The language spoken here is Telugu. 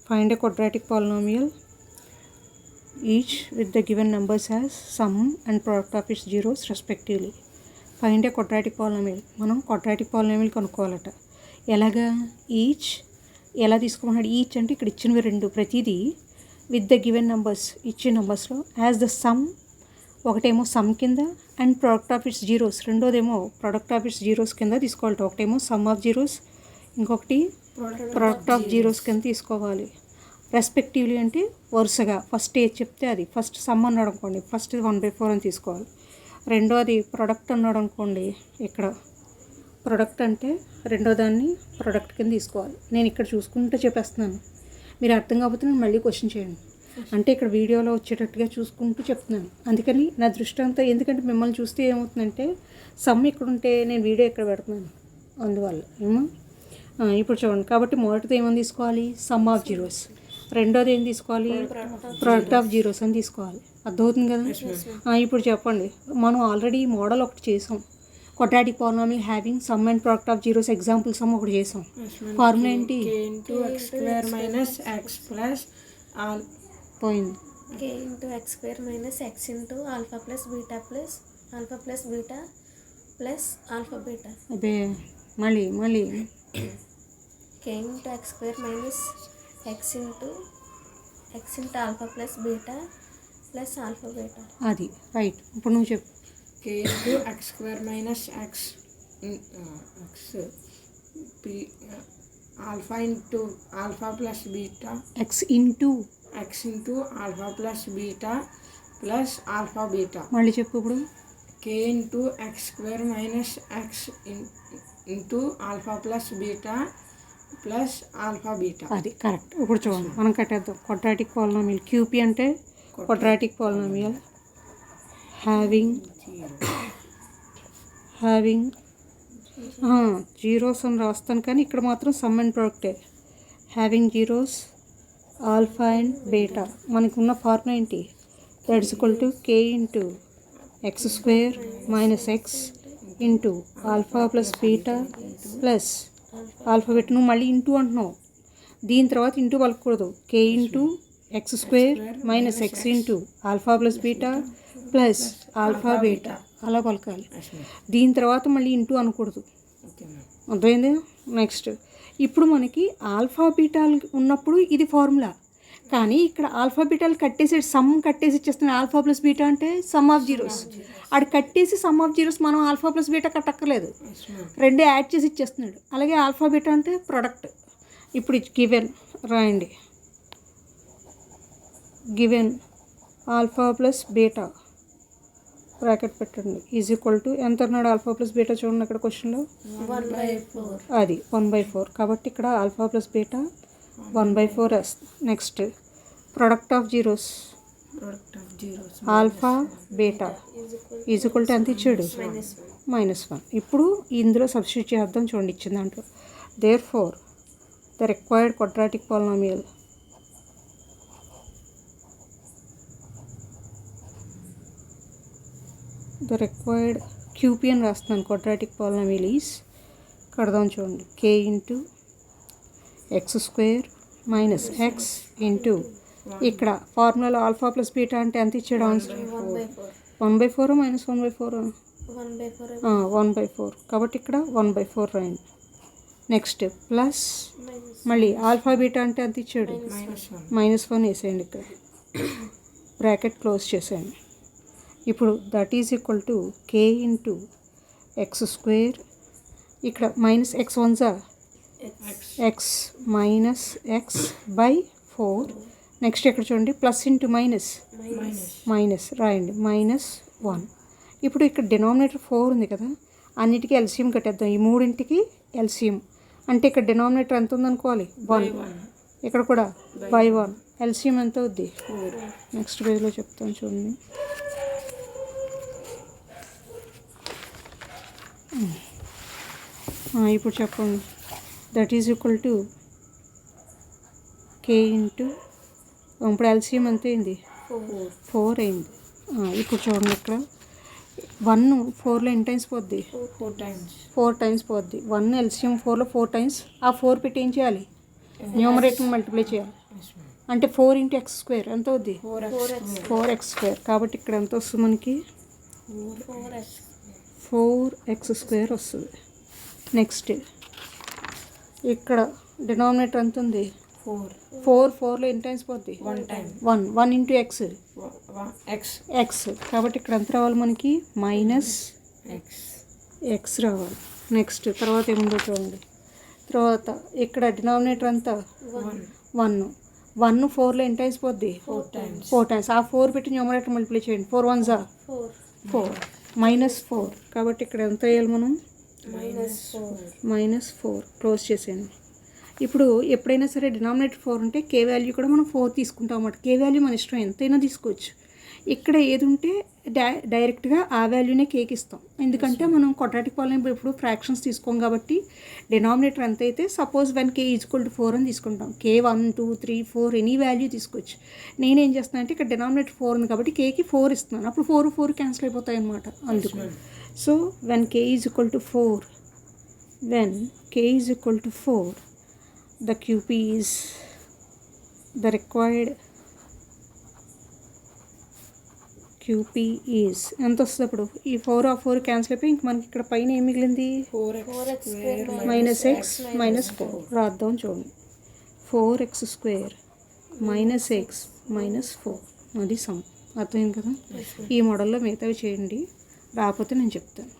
Find a quadratic polynomial each with the given numbers as sum and product of its zeros respectively. Find a quadratic polynomial. మనం quadratic polynomial కనుక్కోవాలట. ఎలాగా? ఈచ్ ఎలా తీసుకోమన్నాడు? ఈచ్ అంటే ఇక్కడ ఇచ్చినవి రెండు, ప్రతిదీ విత్ ద గివెన్ నెంబర్స్, ఇచ్చిన నెంబర్స్లో యాజ్ ద సమ్, ఒకటేమో సమ్ కింద and product of its zeros, రెండోదేమో ప్రొడక్ట్ ఆఫ్ ఇట్స్ జీరోస్ కింద తీసుకోవాలట. ఒకటేమో సమ్ ఆఫ్ జీరోస్, ఇంకొకటి ప్రొడక్ట్ ఆఫ్ జీరోస్ కింద తీసుకోవాలి. రెస్పెక్టివ్లీ అంటే వరుసగా ఫస్ట్ ఏది చెప్తే అది. ఫస్ట్ సమ్ అన్నాడు అనుకోండి, ఫస్ట్ 1/4 అని తీసుకోవాలి. రెండోది ప్రొడక్ట్ అన్నాడు అనుకోండి, ఇక్కడ ప్రొడక్ట్ అంటే రెండో దాన్ని ప్రొడక్ట్ కింద తీసుకోవాలి. నేను ఇక్కడ చూసుకుంటూ చెప్పేస్తున్నాను, మీరు అర్థం కాకపోతే నేను మళ్ళీ క్వశ్చన్ చేయండి. అంటే ఇక్కడ వీడియోలో వచ్చేటట్టుగా చూసుకుంటూ చెప్తున్నాను. అందుకని నా దృష్టి అంతా, ఎందుకంటే మిమ్మల్ని చూస్తే ఏమవుతుందంటే సమ్ ఇక్కడ ఉంటే నేను వీడియో ఇక్కడ పెడుతున్నాను, అందువల్ల ఏమో. ఇప్పుడు చూడండి, కాబట్టి మొదటిది ఏమని తీసుకోవాలి? Some of zeros. రెండోది ఏం తీసుకోవాలి? ప్రొడక్ట్ ఆఫ్ జీరోస్ అని తీసుకోవాలి. అర్థమవుతుంది కదా? ఇప్పుడు చెప్పండి, మనం ఆల్రెడీ మోడల్ ఒకటి చేసాం, quadratic polynomial having some and product of zeros example some ఒకటి చేసాం. ఫార్ములా ఏంటి? పోయింది. k into x square minus x into alpha plus beta plus alpha plus beta plus alpha beta. అదే మళ్ళీ k into x square minus x into alpha plus beta plus alpha beta. అది రైట్. ఇప్పుడు నువ్వు చెప్పు. k into x square minus x alpha into alpha plus beta x into alpha plus beta plus alpha beta. మళ్ళీ చెప్పు ఇప్పుడు. k into x square minus x into alpha plus beta plus alpha beta. అది కరెక్ట్. ఇప్పుడు చూడండి, మనం కట్టేద్దాం. క్వాడ్రాటిక్ పాలినామియల్ క్యూపీ అంటే క్వాడ్రాటిక్ పాలినామియల్ హ్యావింగ్ జీరోస్ అని రాస్తాను, కానీ ఇక్కడ మాత్రం సమ్ అండ్ ప్రొడక్టే. Having zeros alpha and beta. మనకు ఉన్న ఫార్ములా ఏంటి? That is equal to k into x square minus x into alpha plus beta plus alpha beta. నువ్వు మళ్ళీ ఇంటూ అంటున్నావు, దీని తర్వాత ఇంటూ పలకూడదు. k into x square minus x into alpha plus beta plus alpha beta అలా పలకాలి. దీని తర్వాత మళ్ళీ ఇంటూ అనకూడదు. అర్థమైంది? నెక్స్ట్, ఇప్పుడు మనకి ఆల్ఫా బీటాలు ఉన్నప్పుడు ఇది ఫార్ములా, కానీ ఇక్కడ ఆల్ఫా బీటాలు కట్టేసి సమ్ కట్టేసి ఇచ్చేస్తున్నాడు. ఆల్ఫా ప్లస్ బీటా అంటే సమ్ ఆఫ్ జీరోస్, ఆడు కట్టేసి సమ్ ఆఫ్ జీరోస్, మనం ఆల్ఫా ప్లస్ బీటా కట్టక్కర్లేదు, రెండు యాడ్ చేసి ఇచ్చేస్తున్నాడు. అలాగే ఆల్ఫా బీటా అంటే ప్రొడక్ట్. ఇప్పుడు గివెన్ రాయండి, given alpha plus beta bracket పెట్టండి ఈజ్ ఈక్వల్ టు ఎంత అన్నాడు? ఆల్ఫా ప్లస్ బీటా చూడండి అక్కడ క్వశ్చన్లో 1/4. అది 1/4. కాబట్టి ఇక్కడ ఆల్ఫా ప్లస్ బీటా 1/4 వేస్తుంది. Next, product of zeros alpha beta is equal to ఎంత ఇచ్చాడు? -1. ఇప్పుడు ఇందులో సబ్స్టిట్యూట్ చేద్దాం. చూడండి ఇచ్చిన దాంట్లో, therefore the required quadratic polynomial QP అని రాస్తున్నాను. క్వాడ్రాటిక్ పాలినామియల్ ఈజ్ కడదాం చూడండి, k into x square minus x into, ఇక్కడ ఫార్ములాలో ఆల్ఫా ప్లస్ బీటా అంటే ఎంత ఇచ్చాడు ఆన్సర్? 1/4 మైనస్ 1/4 1/4. కాబట్టి ఇక్కడ 1/4 రాయండి. నెక్స్ట్ ప్లస్ మళ్ళీ ఆల్ఫా బీటా అంటే ఎంత ఇచ్చాడు? -1 వేసేయండి. ఇక్కడ బ్రాకెట్ క్లోజ్ చేసేయండి. ఇప్పుడు that is equal to k into x square, ఇక్కడ minus x 1 x minus x by 4. Next ఇక్కడ చూడండి, ప్లస్ ఇంటూ మైనస్ రాయండి, -1. ఇప్పుడు ఇక్కడ డినామినేటర్ 4 ఉంది కదా, అన్నిటికీ ఎల్సిఎం కట్టేద్దాం. ఈ మూడింటికి ఎల్సిఎం అంటే ఇక్కడ డినామినేటర్ ఎంత ఉందనుకోవాలి? 1. ఇక్కడ కూడా బై 1. ఎల్సిఎం ఎంత అవుద్ది? నెక్స్ట్ పేజ్లో చెప్తాను చూడండి. ఇప్పుడు చెప్పండి, that is equal to k into, ఇప్పుడు ఎల్సిఎం ఎంత అయింది? 4 అయింది. ఇప్పుడు చూడండి, ఇక్కడ 1 4లో ఎన్ని టైమ్స్ పోద్ది? 4 టైమ్స్ పోద్ది. 1 ఎల్సిఎం 4లో 4 టైమ్స్. ఆ 4 పెట్టి ఏం చేయాలి? న్యూమరేటర్ని మల్టిప్లై చేయాలి. అంటే 4 ఇంటూ ఎక్స్ స్క్వేర్ ఎంత అవుద్ది? 4x 4x square. కాబట్టి ఇక్కడ ఎంత వస్తుంది మనకి? 4x 4x స్క్వేర్ వస్తుంది. నెక్స్ట్ ఇక్కడ డినామినేటర్ ఎంత ఉంది? 4లో ఎన్ని టైమ్స్ పోద్ది? 1 time 1 into X x X. కాబట్టి ఇక్కడ ఎంత రావాలి మనకి? మైనస్ x ఎక్స్ రావాలి. నెక్స్ట్ తర్వాత ఏముందో చూడండి. తర్వాత ఇక్కడ డినామినేటర్ అంతా 1 4లో ఎన్ని టైమ్స్ పోద్ది? 4 టైమ్స్. ఆ 4 పెట్టి న్యూమరేటర్ మల్టిప్లై చేయండి. 4 1 జా 4 మైనస్ 4. కాబట్టి ఇక్కడ ఎంత వేయాలి మనం? -4 క్లోజ్ చేసేయండి. ఇప్పుడు ఎప్పుడైనా సరే డినామినేటర్ 4 ఉంటే కే వాల్యూ కూడా మనం 4 తీసుకుంటాం అన్నమాట. కే వాల్యూ మన ఇష్టం ఎంతైనా తీసుకోవచ్చు. ఇక్కడ ఏది ఉంటే డైరెక్ట్గా ఆ వాల్యూనే కేకి ఇస్తాం. ఎందుకంటే మనం క్వాడ్రాటిక్ పాలినామియల్ ఇప్పుడు ఫ్రాక్షన్స్ తీసుకోం కాబట్టి డినామినేటర్ ఎంత అయితే సపోజ్ when k = 4 అని తీసుకుంటాం. k 1 2 3 4 ఎనీ వాల్యూ తీసుకోవచ్చు. నేనేం చేస్తాను అంటే ఇక్కడ డినామినేటర్ 4 ఉంది కాబట్టి కేకి 4 ఇస్తున్నాను. అప్పుడు 4 క్యాన్సిల్ అయిపోతాయి అన్నమాట. అందుకు so when k = 4 the QP is the required QP is ఎంత వస్తుంది? అప్పుడు ఈ 4 క్యాన్సిల్ అయిపోయి ఇంక మనకి ఇక్కడ పైన ఏం మిగిలింది? 4x square -x -4 రాద్దాం చూడండి. 4x స్క్వేర్ -x -4 అది సమ్. అర్థమైంది కదా? ఈ మోడల్లో మిగతావి చేయండి. రాకపోతే నేను చెప్తాను.